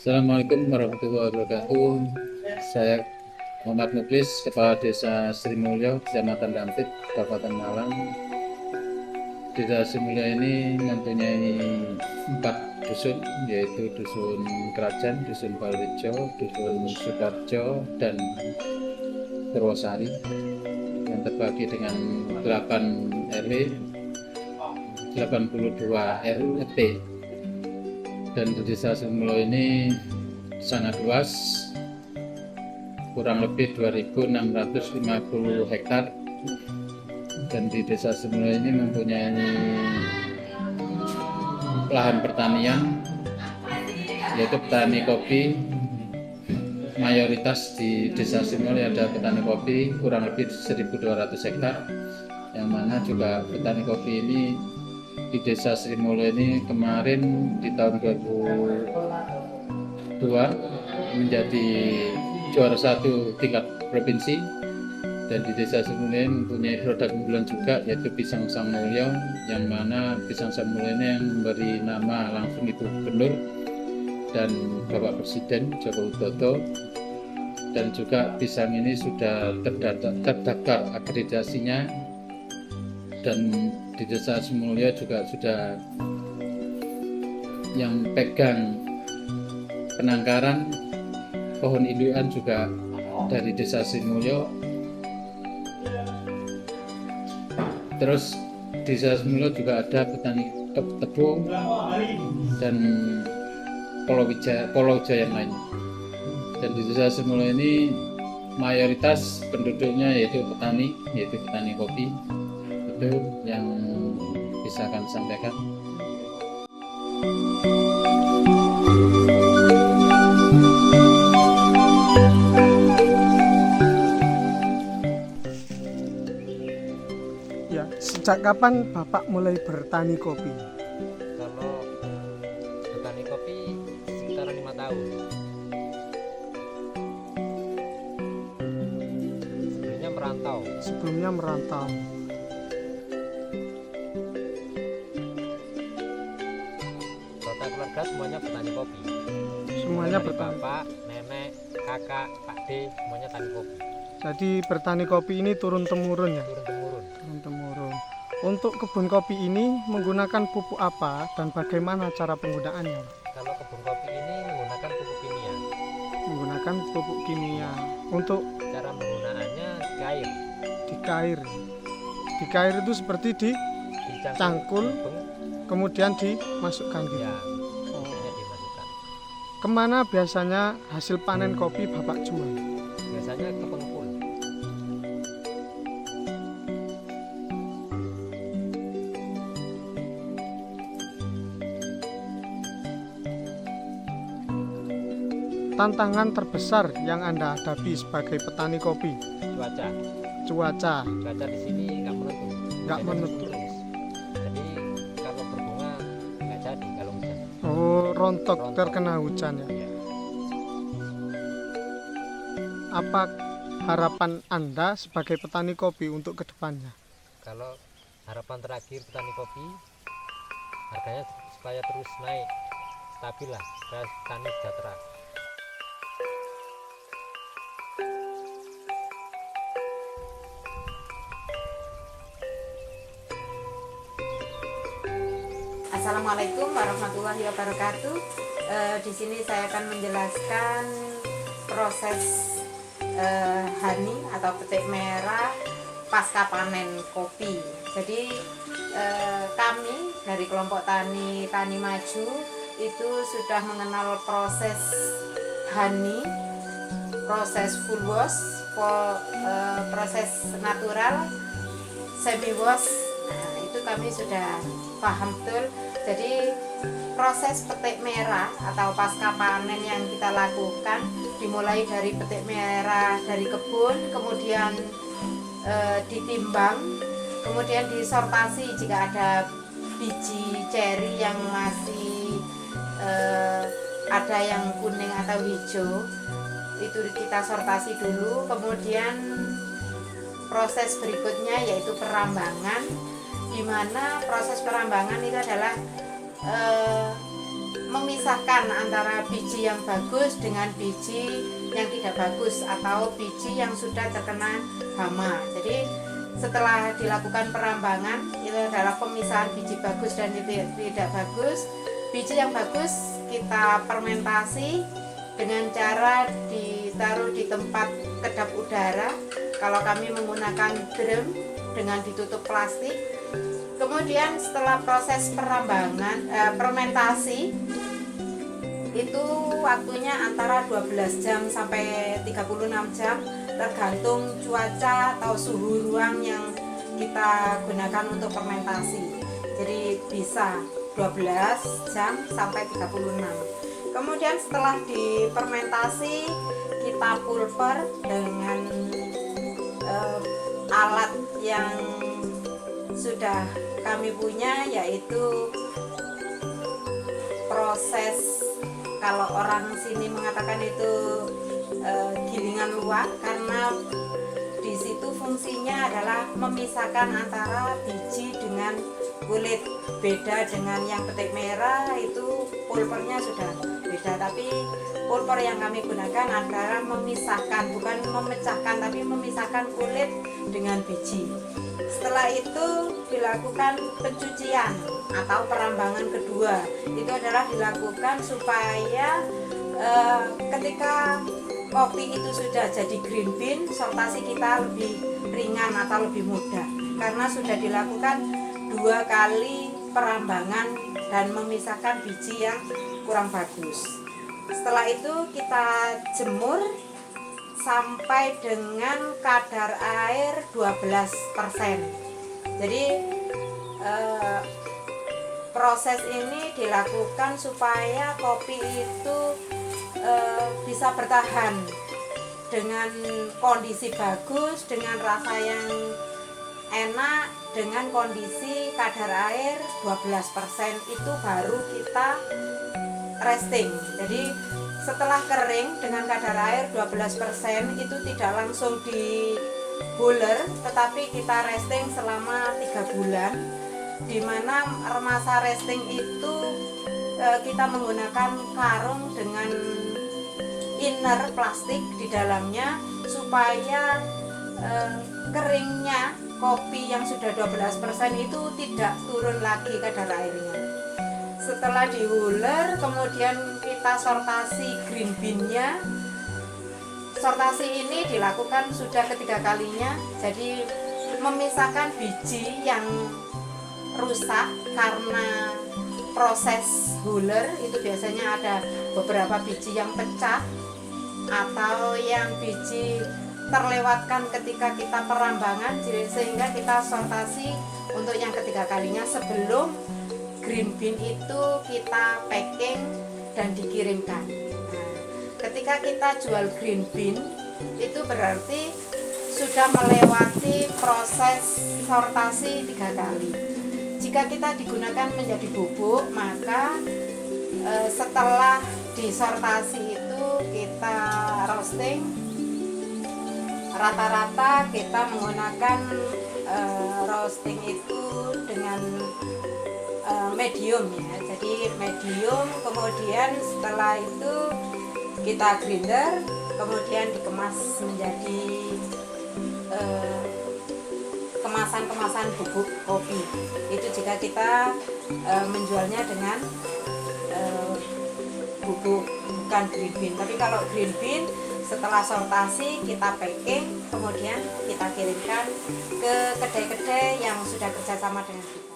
Assalamualaikum warahmatullahi wabarakatuh. Saya Muhammad Muklis, Kepala Desa Sri Mulyo, Kecamatan Dampit, Kabupaten Malang. Desa Sri Mulyo ini mempunyai 4 dusun, yaitu Dusun Kerajaan, Dusun Balrejo, Dusun Sukarjo, dan Purwosari, yang terbagi dengan 8 RW, 82 RT. Dan di Desa Sri Mulyo ini sangat luas, kurang lebih 2.650 hektar. Dan di Desa Sri Mulyo ini mempunyai lahan pertanian, yaitu petani kopi. Mayoritas di Desa Sri Mulyo ada petani kopi, kurang lebih 1.200 hektar, yang mana juga petani kopi ini di Desa Sri Mulyo ini kemarin di tahun 2002 menjadi juara 1 tingkat provinsi. Dan di Desa Sri Mulyo mempunyai produk unggulan juga, yaitu pisang Sang Mulyo, yang mana pisang Sang Mulyo ini yang memberi nama langsung Ibu Gubernur dan Bapak Presiden Joko Widodo. Dan juga pisang ini sudah terdaftar akreditasinya, dan di Desa Sri Mulyo juga sudah yang pegang penangkaran pohon indukan juga dari Desa Sri Mulyo. Terus di Desa Sri Mulyo juga ada petani tebu dan palawija yang lain. Dan di Desa Sri Mulyo ini mayoritas penduduknya yaitu petani kopi. Itu yang bisa kami sampaikan. Ya, sejak kapan Bapak mulai bertani kopi? Kalau bertani kopi sekitar 5 tahun. Sebelumnya merantau. Keluarga semuanya bertani kopi. Semuanya Dari bertani. bapak, nenek, kakak, Pak D, semuanya tani kopi. Jadi bertani kopi ini turun temurun ya? Turun temurun. Turun temurun. Untuk kebun kopi ini menggunakan pupuk apa dan bagaimana cara penggunaannya? Kalau kebun kopi ini menggunakan pupuk kimia. Menggunakan pupuk kimia. Untuk Cara penggunaannya kair. dikair. Dikair itu seperti Dicangkul, kemudian dimasukkan gitu. ya, Oh. hanya dimasukkan. Kemana biasanya hasil panen kopi Bapak jual? Biasanya ke pengepul. Tantangan terbesar yang Anda hadapi sebagai petani kopi? Cuaca Cuaca. di sini nggak menentu. Nggak Hujannya menentu. terus. Jadi kalau berbunga nggak jadi kalau hujan. Oh, rontok Rontok. terkena hujan ya. Ya. Apa harapan Anda sebagai petani kopi untuk kedepannya? Kalau harapan terakhir petani kopi, harganya supaya terus naik, stabil lah, supaya petani sejahtera. Assalamualaikum warahmatullahi wabarakatuh. Di sini saya akan menjelaskan proses honey atau petik merah pasca panen kopi. Jadi kami dari kelompok Tani Maju itu sudah mengenal proses honey, proses full wash, proses natural, semi wash. Nah, itu kami sudah paham betul. Jadi proses petik merah atau pasca panen yang kita lakukan dimulai dari petik merah dari kebun, kemudian ditimbang, kemudian disortasi jika ada biji ceri yang masih ada yang kuning atau hijau, itu kita sortasi dulu. Kemudian proses berikutnya yaitu perambangan, di mana proses perambangan itu adalah memisahkan antara biji yang bagus dengan biji yang tidak bagus atau biji yang sudah terkena hama. Jadi setelah dilakukan perambangan, itu adalah pemisahan biji bagus dan tidak bagus. Biji yang bagus kita fermentasi dengan cara ditaruh di tempat kedap udara. Kalau kami menggunakan drum dengan ditutup plastik. Kemudian setelah proses fermentasi itu waktunya antara 12 jam sampai 36 jam tergantung cuaca atau suhu ruang yang kita gunakan untuk fermentasi. Jadi bisa 12 jam sampai 36. Kemudian setelah difermentasi kita pulver dengan alat yang sudah kami punya, yaitu proses, kalau orang sini mengatakan itu gilingan luwak, karena di situ fungsinya adalah memisahkan antara biji dengan kulit. Beda dengan yang petik merah, itu pulvernya sudah beda, tapi pulver yang kami gunakan adalah memisahkan, bukan memecahkan, tapi memisahkan kulit dengan biji. Setelah itu dilakukan pencucian atau perambangan kedua. Itu adalah dilakukan supaya ketika kopi itu sudah jadi green bean, sortasi kita lebih ringan atau lebih mudah, karena sudah dilakukan 2 kali perambangan dan memisahkan biji yang kurang bagus. Setelah itu kita jemur sampai dengan kadar air 12%. Jadi proses ini dilakukan supaya kopi itu bisa bertahan dengan kondisi bagus, dengan rasa yang enak, dengan kondisi kadar air 12%. Itu baru kita resting. Jadi setelah kering dengan kadar air 12%, itu tidak langsung di boiler, tetapi kita resting selama 3 bulan, di mana masa resting itu kita menggunakan karung dengan inner plastik di dalamnya, supaya keringnya kopi yang sudah 12% itu tidak turun lagi kadar airnya. Setelah diuler, kemudian kita sortasi green bean-nya. Sortasi ini dilakukan sudah ketiga kalinya. Jadi memisahkan biji yang rusak karena proses huler, itu biasanya ada beberapa biji yang pecah atau yang biji terlewatkan ketika kita perambangan, sehingga kita sortasi untuk yang ketiga kalinya sebelum green bean itu kita packing dan dikirimkan. Nah, ketika kita jual green bean, itu berarti sudah melewati proses sortasi 3 kali. Jika kita digunakan menjadi bubuk, maka setelah disortasi itu kita roasting, rata-rata kita menggunakan roasting itu dengan medium ya. Jadi medium, kemudian setelah itu kita grinder, kemudian dikemas menjadi kemasan-kemasan bubuk kopi. Itu jika kita menjualnya dengan bubuk, bukan green bean. Tapi kalau green bean, setelah sortasi kita packing, kemudian kita kirimkan ke kedai-kedai yang sudah kerjasama dengan kita.